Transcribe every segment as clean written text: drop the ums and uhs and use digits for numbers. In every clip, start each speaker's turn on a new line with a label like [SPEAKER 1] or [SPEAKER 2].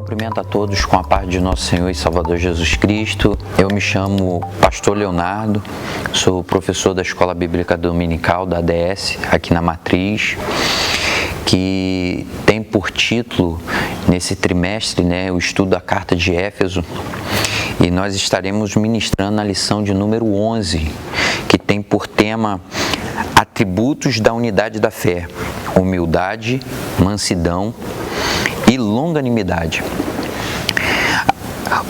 [SPEAKER 1] Cumprimento a todos com a paz de nosso Senhor e Salvador Jesus Cristo. Eu me chamo Pastor Leonardo, sou professor da Escola Bíblica Dominical da ADS, aqui na Matriz, que tem por título, nesse trimestre, o estudo da Carta de Éfeso, e nós estaremos ministrando a lição de número 11, que tem por tema atributos da unidade da fé, humildade, mansidão e longanimidade.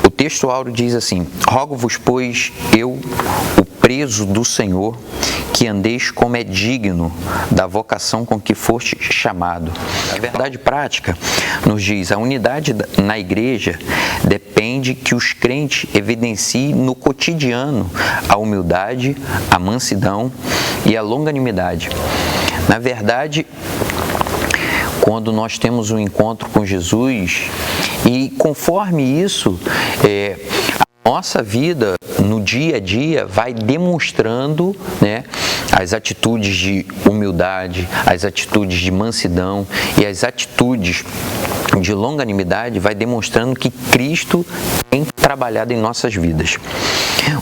[SPEAKER 1] O texto áureo diz assim: rogo-vos, pois, eu, o preso do Senhor, que andeis como é digno da vocação com que foste chamado. A verdade prática nos diz: a unidade na igreja depende que os crentes evidenciem no cotidiano a humildade, a mansidão e a longanimidade. Na verdade, quando nós temos um encontro com Jesus, e conforme isso, a nossa vida no dia a dia vai demonstrando, as atitudes de humildade, as atitudes de mansidão e as atitudes de longanimidade, vai demonstrando que Cristo tem trabalhado em nossas vidas.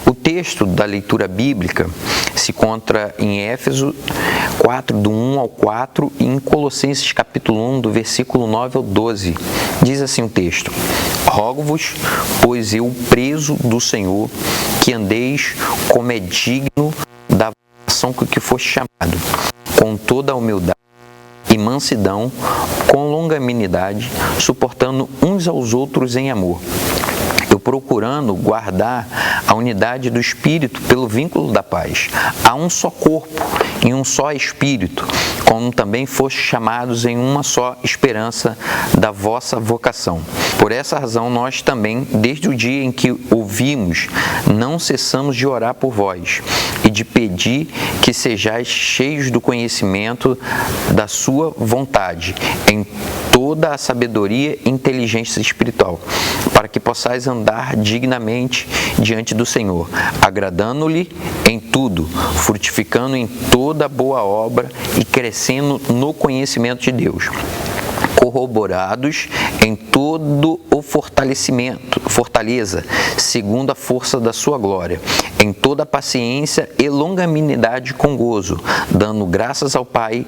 [SPEAKER 1] O texto da leitura bíblica se encontra em Éfeso 4, do 1 ao 4, e em Colossenses capítulo 1, do versículo 9 ao 12. Diz assim o texto: rogo-vos, pois eu, preso do Senhor, que andeis como é digno da vocação com que foste chamado, com toda a humildade e mansidão, com longanimidade, suportando uns aos outros em amor, eu procurando guardar a unidade do Espírito pelo vínculo da paz. Há um só corpo e um só Espírito, como também fostes chamados em uma só esperança da vossa vocação. Por essa razão, nós também, desde o dia em que ouvimos, não cessamos de orar por vós e de pedir que sejais cheios do conhecimento da sua vontade, em toda a sabedoria e inteligência espiritual, para que possais andar dignamente diante do Senhor, agradando-lhe em tudo, frutificando em toda boa obra e crescendo no conhecimento de Deus, corroborados em todo o fortaleza, segundo a força da sua glória, em toda paciência e longanimidade com gozo, dando graças ao Pai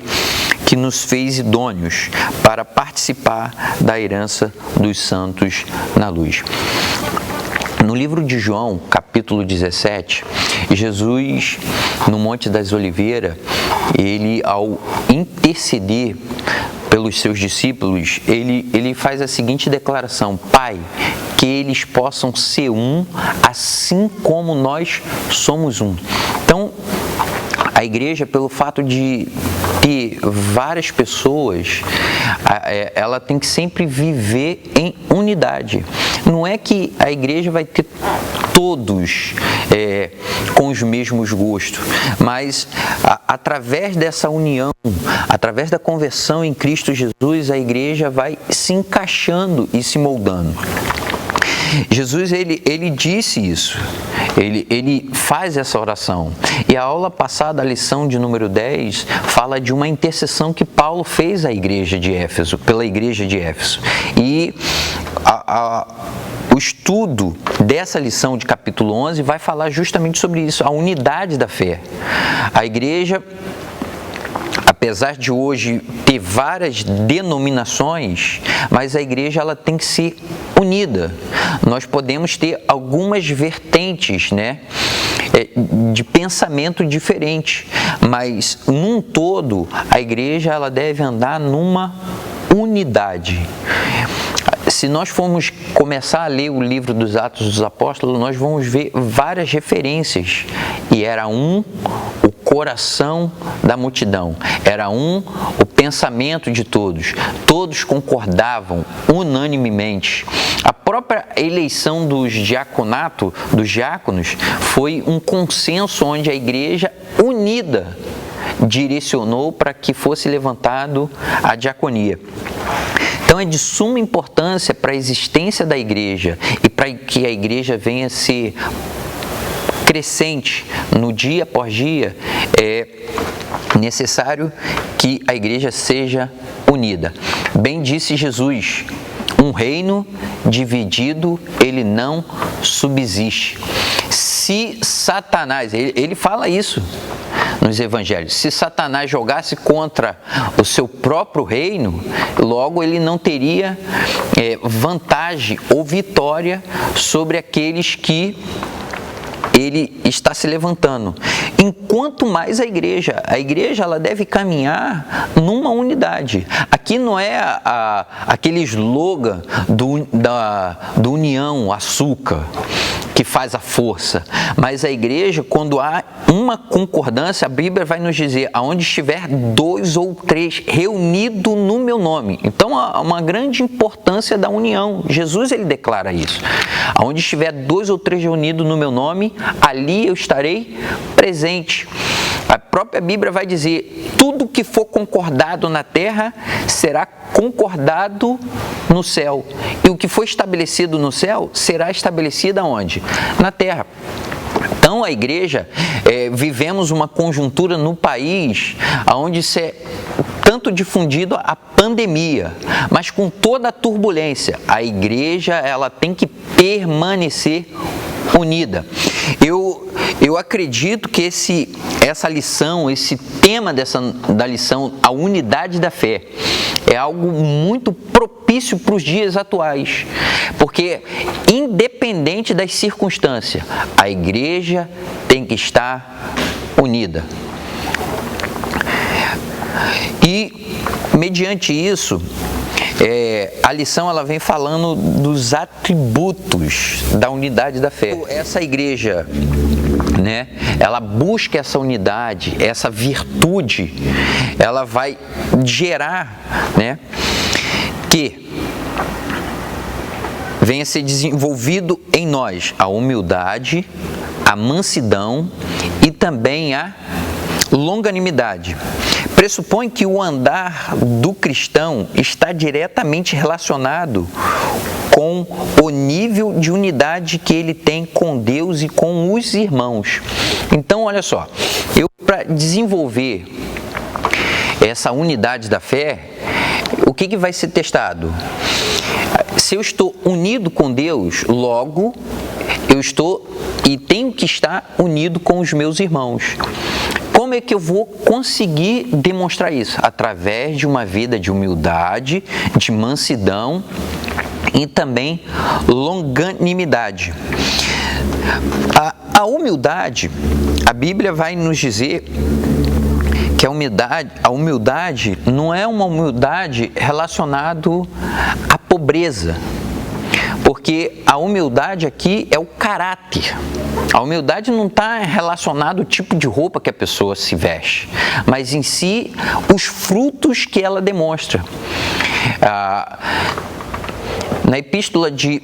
[SPEAKER 1] que nos fez idôneos para participar da herança dos santos na luz. No livro de João, capítulo 17, Jesus, no Monte das Oliveiras, ele, ao interceder pelos seus discípulos, ele faz a seguinte declaração: Pai, que eles possam ser um, assim como nós somos um. Então, a igreja, pelo fato de ter várias pessoas, ela tem que sempre viver em unidade. Não é que a igreja vai ter todos com os mesmos gostos, mas através dessa união, através da conversão em Cristo Jesus, a igreja vai se encaixando e se moldando. Jesus, ele disse isso, ele faz essa oração. E a aula passada, a lição de número 10, fala de uma intercessão que Paulo fez à igreja de Éfeso, pela igreja de Éfeso. E o estudo dessa lição de capítulo 11 vai falar justamente sobre isso, a unidade da fé. A igreja, apesar de hoje ter várias denominações, mas a igreja ela tem que ser unida. Nós podemos ter algumas vertentes, de pensamento diferente, mas num todo a igreja ela deve andar numa unidade. Se nós formos começar a ler o livro dos Atos dos Apóstolos, nós vamos ver várias referências. E era um o coração da multidão, era um o pensamento de todos. Todos concordavam unanimemente. A própria eleição dos diáconos, foi um consenso onde a igreja unida direcionou para que fosse levantado a diaconia. Então é de suma importância para a existência da igreja e para que a igreja venha a ser crescente no dia após dia, é necessário que a igreja seja unida. Bem disse Jesus: Um reino dividido, ele não subsiste. Se Satanás, ele fala isso nos evangelhos, se Satanás jogasse contra o seu próprio reino, logo ele não teria vantagem ou vitória sobre aqueles que ele está se levantando. Enquanto mais a igreja ela deve caminhar numa unidade. Aqui não é aquele slogan do União, Açúcar, que faz a força, mas a igreja, quando há uma concordância, a Bíblia vai nos dizer, aonde estiver 2 ou 3 reunidos no meu nome. Então há uma grande importância da união. Jesus, ele declara isso. Aonde estiver 2 ou 3 reunidos no meu nome, ali eu estarei presente. A própria Bíblia vai dizer, tudo que for concordado na terra será concordado no céu. E o que for estabelecido no céu será estabelecido aonde? Na terra. Então, a igreja, vivemos uma conjuntura no país onde isso é tanto difundido a pandemia, mas com toda a turbulência, a igreja ela tem que permanecer unida. Eu acredito que essa lição, esse tema da lição, a unidade da fé, é algo muito propício para os dias atuais, porque independente das circunstâncias, a igreja tem que estar unida. E mediante isso, a lição ela vem falando dos atributos da unidade da fé. Essa igreja, né, ela busca essa unidade, essa virtude, ela vai gerar, né, que venha a ser desenvolvido em nós a humildade, a mansidão e também a longanimidade. Pressupõe que o andar do cristão está diretamente relacionado com o nível de unidade que ele tem com Deus e com os irmãos. Então, olha só, para desenvolver essa unidade da fé, o que vai ser testado? Se eu estou unido com Deus, logo eu estou e tenho que estar unido com os meus irmãos. Como é que eu vou conseguir demonstrar isso? Através de uma vida de humildade, de mansidão e também longanimidade. A humildade, a Bíblia vai nos dizer que a humildade não é uma humildade relacionada à pobreza, porque a humildade aqui é o caráter. A humildade não está relacionada ao tipo de roupa que a pessoa se veste, mas em si os frutos que ela demonstra. Na epístola de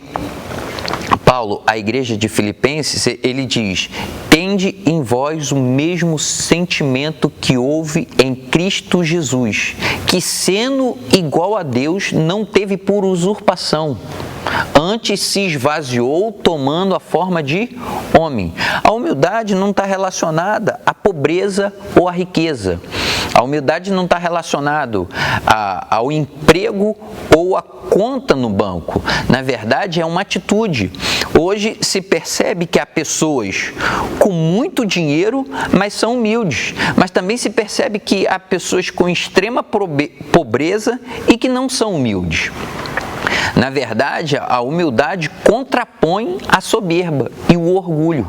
[SPEAKER 1] Paulo à igreja de Filipenses, ele diz: tende em vós o mesmo sentimento que houve em Cristo Jesus, que sendo igual a Deus, não teve por usurpação, antes se esvaziou, tomando a forma de homem. A humildade não está relacionada à pobreza ou à riqueza. A humildade não está relacionada ao emprego ou à conta no banco. Na verdade, é uma atitude. Hoje se percebe que há pessoas com muito dinheiro, mas são humildes. Mas também se percebe que há pessoas com extrema pobreza e que não são humildes. Na verdade, a humildade contrapõe a soberba e o orgulho.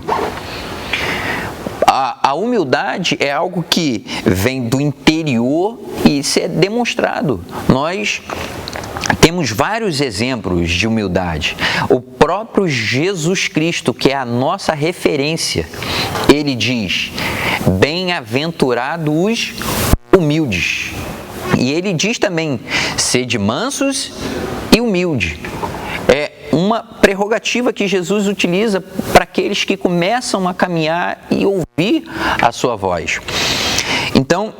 [SPEAKER 1] A humildade é algo que vem do interior e isso é demonstrado. Nós temos vários exemplos de humildade. O próprio Jesus Cristo, que é a nossa referência, ele diz: bem-aventurados os humildes. E ele diz também: sede mansos e humildes. É uma prerrogativa que Jesus utiliza para aqueles que começam a caminhar e ouvir a sua voz. Então,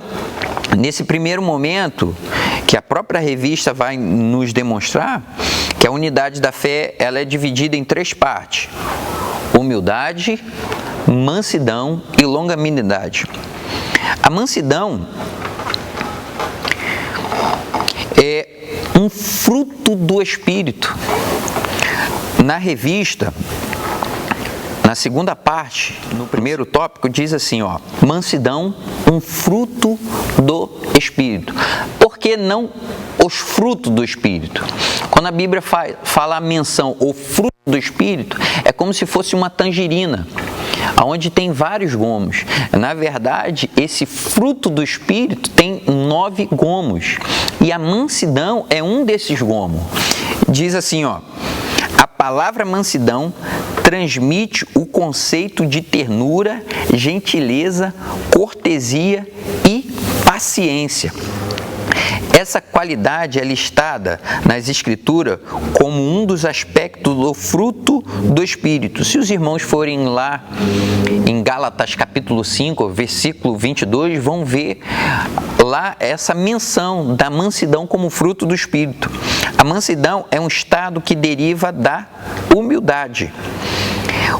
[SPEAKER 1] nesse primeiro momento, que a própria revista vai nos demonstrar, que a unidade da fé ela é dividida em 3 partes: humildade, mansidão e longanimidade. A mansidão um fruto do Espírito. Na revista, na segunda parte, no primeiro tópico, diz assim, mansidão, um fruto do Espírito. Por que não os frutos do Espírito? Quando a Bíblia fala a menção, o fruto do Espírito, é como se fosse uma tangerina, onde tem vários gomos. Na verdade, esse fruto do Espírito tem 9 gomos, e a mansidão é um desses gomos. Diz assim, a palavra mansidão transmite o conceito de ternura, gentileza, cortesia e paciência. Essa qualidade é listada nas Escrituras como um dos aspectos do fruto do Espírito. Se os irmãos forem lá em Gálatas capítulo 5, versículo 22, vão ver lá essa menção da mansidão como fruto do Espírito. A mansidão é um estado que deriva da humildade.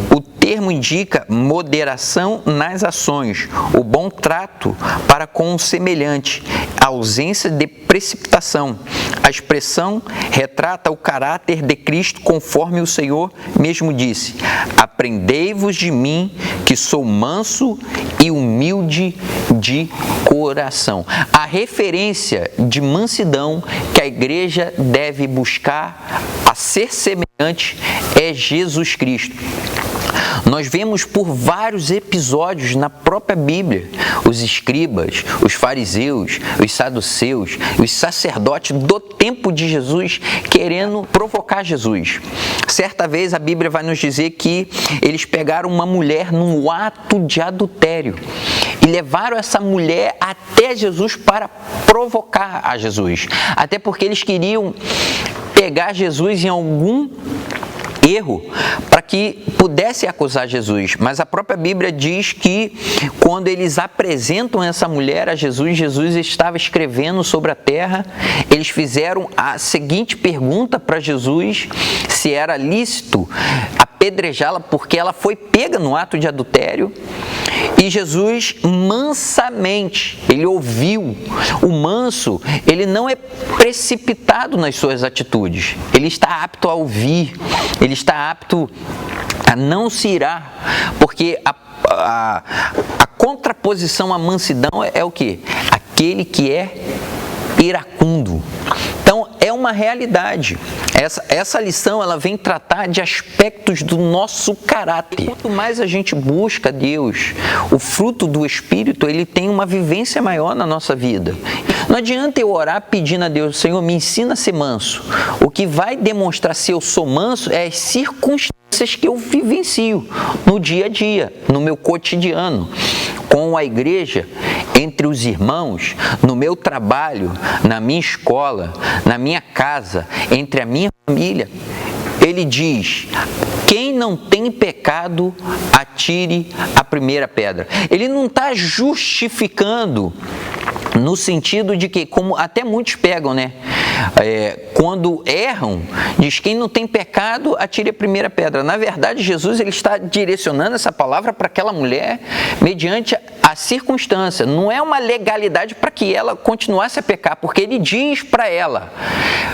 [SPEAKER 1] O termo indica moderação nas ações, o bom trato para com o semelhante, a ausência de precipitação. A expressão retrata o caráter de Cristo conforme o Senhor mesmo disse: aprendei-vos de mim, que sou manso e humilde de coração. A referência de mansidão que a igreja deve buscar a ser semelhante é Jesus Cristo. Nós vemos por vários episódios na própria Bíblia os escribas, os fariseus, os saduceus, os sacerdotes do tempo de Jesus querendo provocar Jesus. Certa vez a Bíblia vai nos dizer que eles pegaram uma mulher num ato de adultério e levaram essa mulher até Jesus para provocar a Jesus. Até porque eles queriam pegar Jesus em algum erro para que pudesse acusar Jesus, mas a própria Bíblia diz que quando eles apresentam essa mulher a Jesus, Jesus estava escrevendo sobre a terra. Eles fizeram a seguinte pergunta para Jesus: se era lícito apedrejá-la porque ela foi pega no ato de adultério. E Jesus mansamente, ele ouviu. O manso, ele não é precipitado nas suas atitudes. Ele está apto a ouvir, ele está apto a não se irar, porque a contraposição à mansidão é o quê? Aquele que é iracundo. Então, é uma realidade. Essa lição, ela vem tratar de aspectos do nosso caráter. Quanto mais a gente busca Deus, o fruto do Espírito, ele tem uma vivência maior na nossa vida. Não adianta eu orar pedindo a Deus: Senhor, me ensina a ser manso. O que vai demonstrar se eu sou manso é as circunstâncias que eu vivencio no dia a dia, no meu cotidiano, com a igreja, entre os irmãos, no meu trabalho, na minha escola, na minha casa, entre a minha família. Ele diz: quem não tem pecado, atire a primeira pedra. Ele não está justificando no sentido de que, como até muitos pegam, né? Quando erram, diz: quem não tem pecado, atire a primeira pedra. Na verdade, Jesus, ele está direcionando essa palavra para aquela mulher mediante a circunstância. Não é uma legalidade para que ela continuasse a pecar, porque ele diz para ela: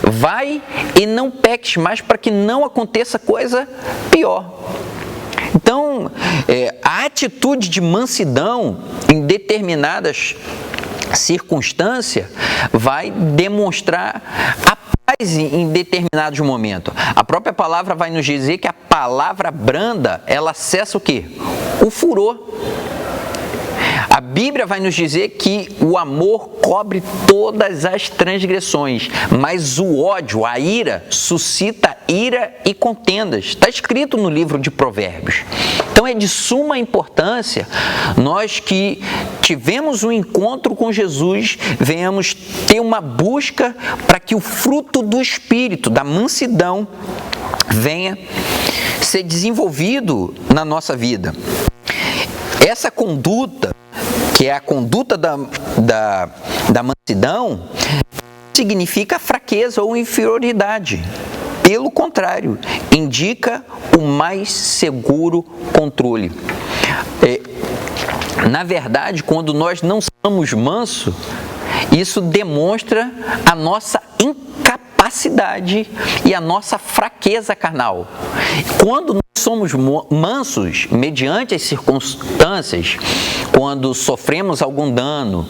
[SPEAKER 1] vai e não peques mais, para que não aconteça coisa pior. Então, a atitude de mansidão em determinadas circunstância vai demonstrar a paz em determinados momentos. A própria palavra vai nos dizer que a palavra branda, ela cessa o quê? O furor. A Bíblia vai nos dizer que o amor cobre todas as transgressões, mas o ódio, a ira, suscita ira e contendas. Está escrito no livro de Provérbios. Então é de suma importância nós que tivemos um encontro com Jesus, venhamos ter uma busca para que o fruto do Espírito, da mansidão, venha ser desenvolvido na nossa vida. Essa conduta, que é a conduta da mansidão, significa fraqueza ou inferioridade. Pelo contrário, indica o mais seguro controle. Na verdade, quando nós não somos mansos, isso demonstra a nossa incapacidade incapacidade e a nossa fraqueza carnal. Quando nós somos mansos, mediante as circunstâncias, quando sofremos algum dano,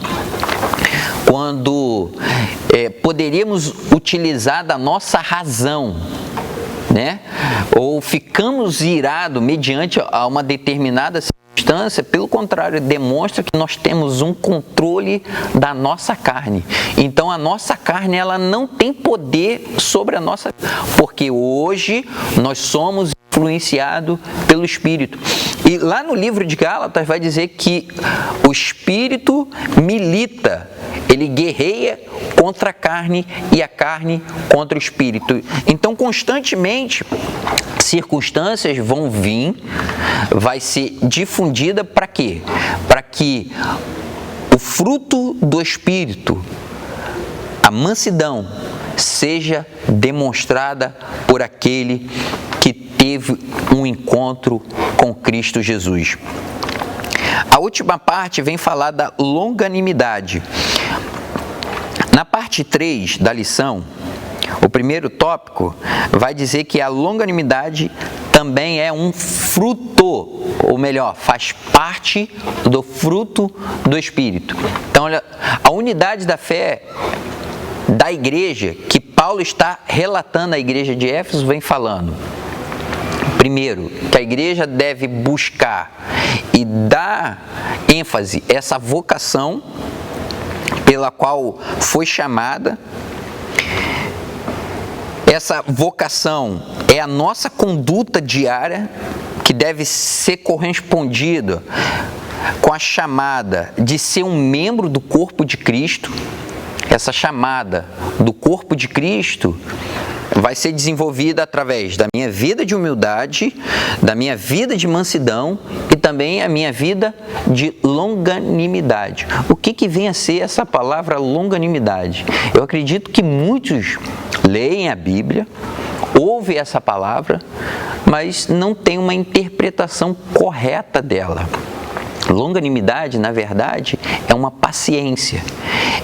[SPEAKER 1] quando poderíamos utilizar da nossa razão, né? Ou ficamos irados mediante a uma determinada circunstância, pelo contrário, demonstra que nós temos um controle da nossa carne. Então a nossa carne, ela não tem poder sobre a nossa, porque hoje nós somos influenciados pelo Espírito. E lá no livro de Gálatas vai dizer que o Espírito milita, ele guerreia contra a carne e a carne contra o Espírito. Então, constantemente, circunstâncias vão vir, vai ser difundida para quê? Para que o fruto do Espírito, a mansidão, seja demonstrada por aquele que teve um encontro com Cristo Jesus. A última parte vem falar da longanimidade. Na parte 3 da lição, o primeiro tópico vai dizer que a longanimidade também é um fruto, ou melhor, faz parte do fruto do Espírito. Então, olha, a unidade da fé da igreja que Paulo está relatando à igreja de Éfeso vem falando. Primeiro, que a igreja deve buscar e dar ênfase a essa vocação pela qual foi chamada. Essa vocação é a nossa conduta diária que deve ser correspondida com a chamada de ser um membro do corpo de Cristo. Essa chamada do corpo de Cristo vai ser desenvolvida através da minha vida de humildade, da minha vida de mansidão e também a minha vida de longanimidade. O que vem a ser essa palavra longanimidade? Eu acredito que muitos leem a Bíblia, ouvem essa palavra, mas não tem uma interpretação correta dela. Longanimidade, na verdade, é uma paciência,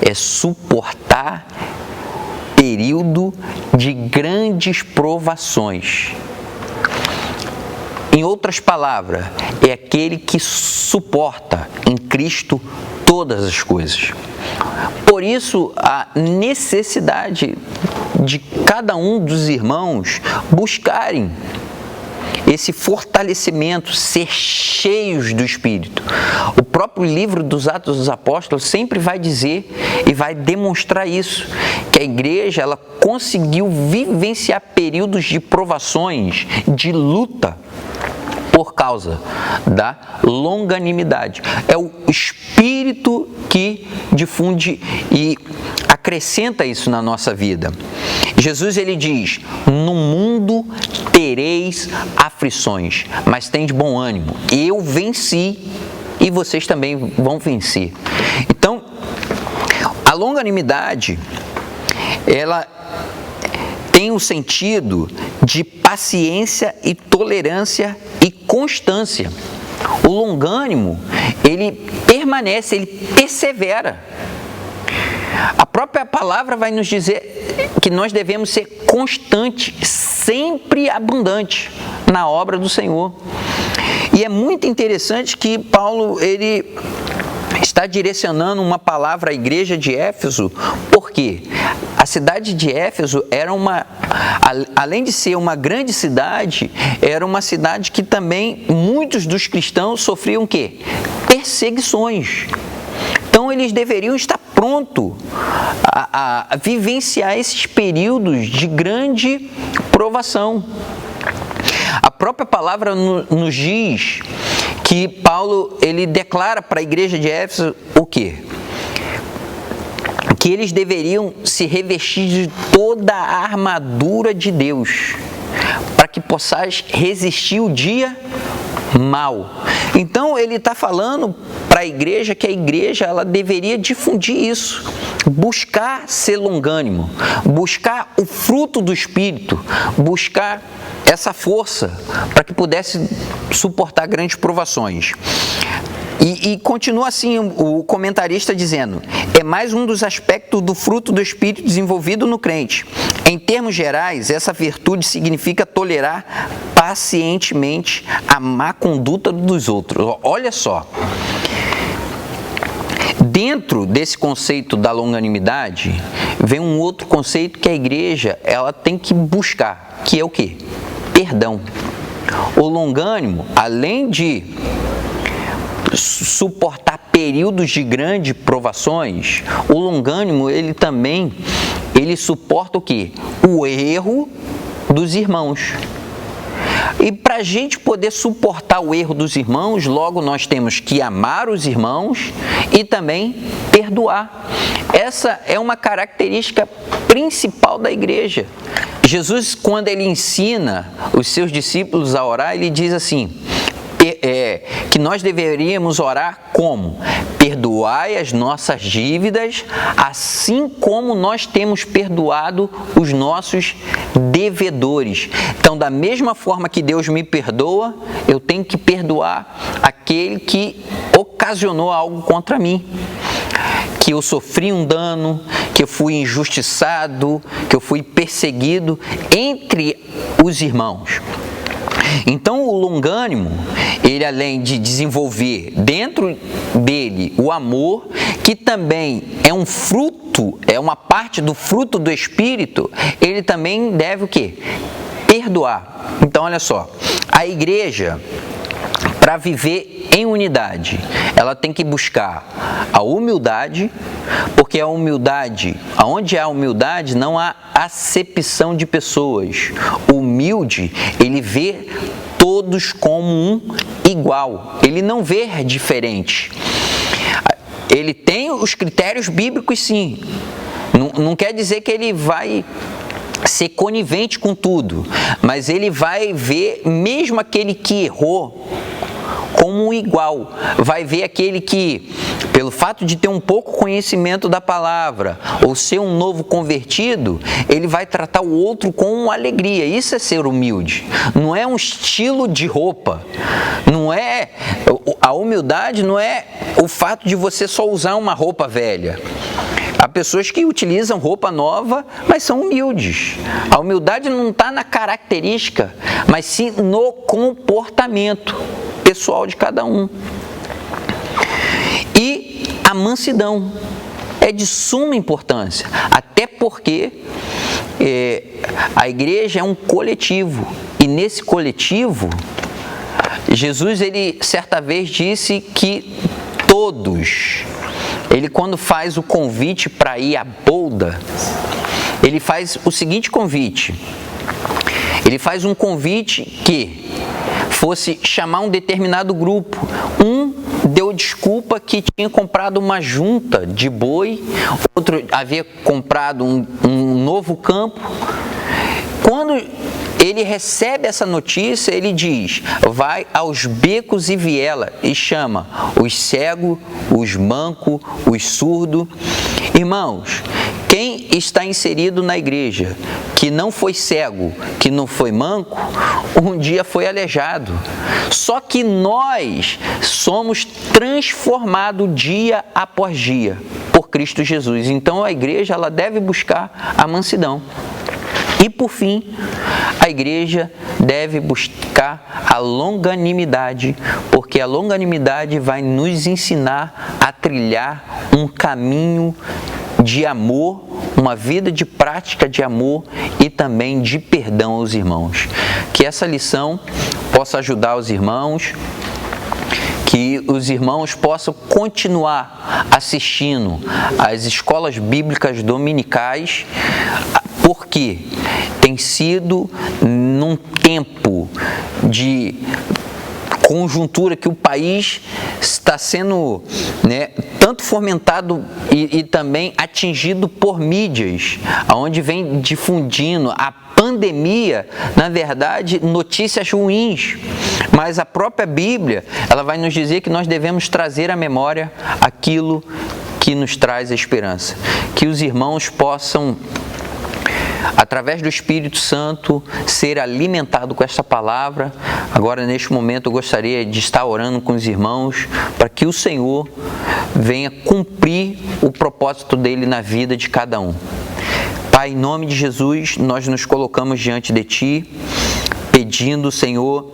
[SPEAKER 1] é suportar período de grandes provações. Em outras palavras, é aquele que suporta em Cristo todas as coisas. Por isso, a necessidade de cada um dos irmãos buscarem esse fortalecimento, ser cheios do Espírito. O próprio livro dos Atos dos Apóstolos sempre vai dizer e vai demonstrar isso, que a igreja ela conseguiu vivenciar períodos de provações, de luta, por causa da longanimidade. É o Espírito que difunde e acrescenta isso na nossa vida. Jesus ele diz: no mundo tereis aflições, mas tem de bom ânimo. Eu venci e vocês também vão vencer. Então, a longanimidade, ela tem o sentido de paciência e tolerância e constância. O longânimo, ele permanece, ele persevera. A própria palavra vai nos dizer que nós devemos ser constantes, sempre abundantes na obra do Senhor. E é muito interessante que Paulo, ele está direcionando uma palavra à igreja de Éfeso, porque a cidade de Éfeso era além de ser uma grande cidade, era uma cidade que também muitos dos cristãos sofriam o quê? Perseguições. Então eles deveriam estar prontos a vivenciar esses períodos de grande provação. A própria palavra nos diz que Paulo ele declara para a igreja de Éfeso o quê? Que eles deveriam se revestir de toda a armadura de Deus, para que possais resistir o dia mal. Então ele está falando para a igreja que a igreja ela deveria difundir isso, buscar ser longânimo, buscar o fruto do Espírito, buscar essa força para que pudesse suportar grandes provações. E continua assim o comentarista dizendo: é mais um dos aspectos do fruto do Espírito desenvolvido no crente. Em termos gerais, essa virtude significa tolerar pacientemente a má conduta dos outros. Olha só. Dentro desse conceito da longanimidade, vem um outro conceito que a igreja ela tem que buscar, que é o quê? Perdão. O longânimo, além de suportar períodos de grandes provações, o longânimo ele suporta o quê? O erro dos irmãos. E para a gente poder suportar o erro dos irmãos, logo nós temos que amar os irmãos e também perdoar. Essa é uma característica principal da igreja. Jesus, quando ele ensina os seus discípulos a orar, ele diz assim, que nós deveríamos orar como? Perdoai as nossas dívidas, assim como nós temos perdoado os nossos devedores. Então, da mesma forma que Deus me perdoa, eu tenho que perdoar aquele que ocasionou algo contra mim. Que eu sofri um dano, que eu fui injustiçado, que eu fui perseguido entre os irmãos. Então, o longânimo, ele além de desenvolver dentro dele o amor, que também é um fruto, é uma parte do fruto do Espírito, ele também deve o quê? Perdoar. Então, olha só, a igreja, para viver em unidade, ela tem que buscar a humildade, porque a humildade, onde há humildade, não há acepção de pessoas. O humilde, ele vê todos como um igual, ele não vê diferente. Ele tem os critérios bíblicos, sim. Não quer dizer que ele vai ser conivente com tudo, mas ele vai ver mesmo aquele que errou como um igual. Vai ver aquele que, pelo fato de ter um pouco conhecimento da palavra ou ser um novo convertido, ele vai tratar o outro com alegria. Isso é ser humilde. Não é um estilo de roupa. Não é a humildade, não é o fato de você só usar uma roupa velha. Há pessoas que utilizam roupa nova, mas são humildes. A humildade não está na característica, mas sim no comportamento pessoal de cada um. E a mansidão é de suma importância, até porque a igreja é um coletivo, e nesse coletivo, Jesus, ele certa vez disse que todos, ele quando faz o convite para ir à bolda, ele faz o seguinte convite, ele faz um convite que fosse chamar um determinado grupo. Um deu desculpa que tinha comprado uma junta de boi, outro havia comprado um novo campo. Quando ele recebe essa notícia, ele diz, vai aos becos e vielas e chama os cegos, os mancos, os surdos. Irmãos, quem está inserido na igreja, que não foi cego, que não foi manco, um dia foi aleijado. Só que nós somos transformados dia após dia por Cristo Jesus. Então a igreja ela deve buscar a mansidão. E por fim, a igreja deve buscar a longanimidade, porque a longanimidade vai nos ensinar a trilhar um caminho de amor, uma vida de prática de amor e também de perdão aos irmãos. Que essa lição possa ajudar os irmãos, que os irmãos possam continuar assistindo às escolas bíblicas dominicais, porque tem sido num tempo de conjuntura que o país está sendo tanto fomentado e também atingido por mídias, onde vem difundindo a pandemia, na verdade, notícias ruins, mas a própria Bíblia, ela vai nos dizer que nós devemos trazer à memória aquilo que nos traz a esperança, que os irmãos possam, através do Espírito Santo, ser alimentado com esta palavra, Agora, neste momento, eu gostaria de estar orando com os irmãos para que o Senhor venha cumprir o propósito dele na vida de cada um. Pai, em nome de Jesus, nós nos colocamos diante de Ti, pedindo, Senhor,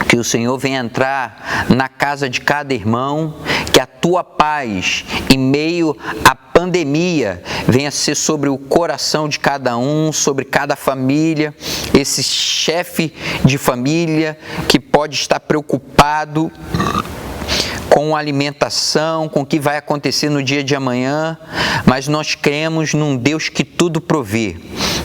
[SPEAKER 1] que o Senhor venha entrar na casa de cada irmão, que a Tua paz, em meio à pandemia, venha ser sobre o coração de cada um, sobre cada família, esse chefe de família que pode estar preocupado com alimentação, com o que vai acontecer no dia de amanhã, mas nós cremos num Deus que tudo provê.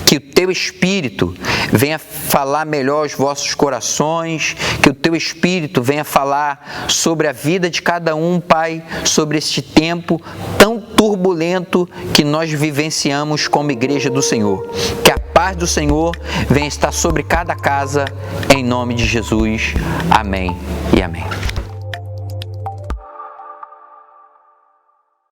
[SPEAKER 1] Que o Teu Espírito venha falar melhor aos vossos corações, que o Teu Espírito venha falar sobre a vida de cada um, Pai, sobre este tempo tão turbulento que nós vivenciamos como Igreja do Senhor. Que a paz do Senhor venha estar sobre cada casa, em nome de Jesus. Amém e amém.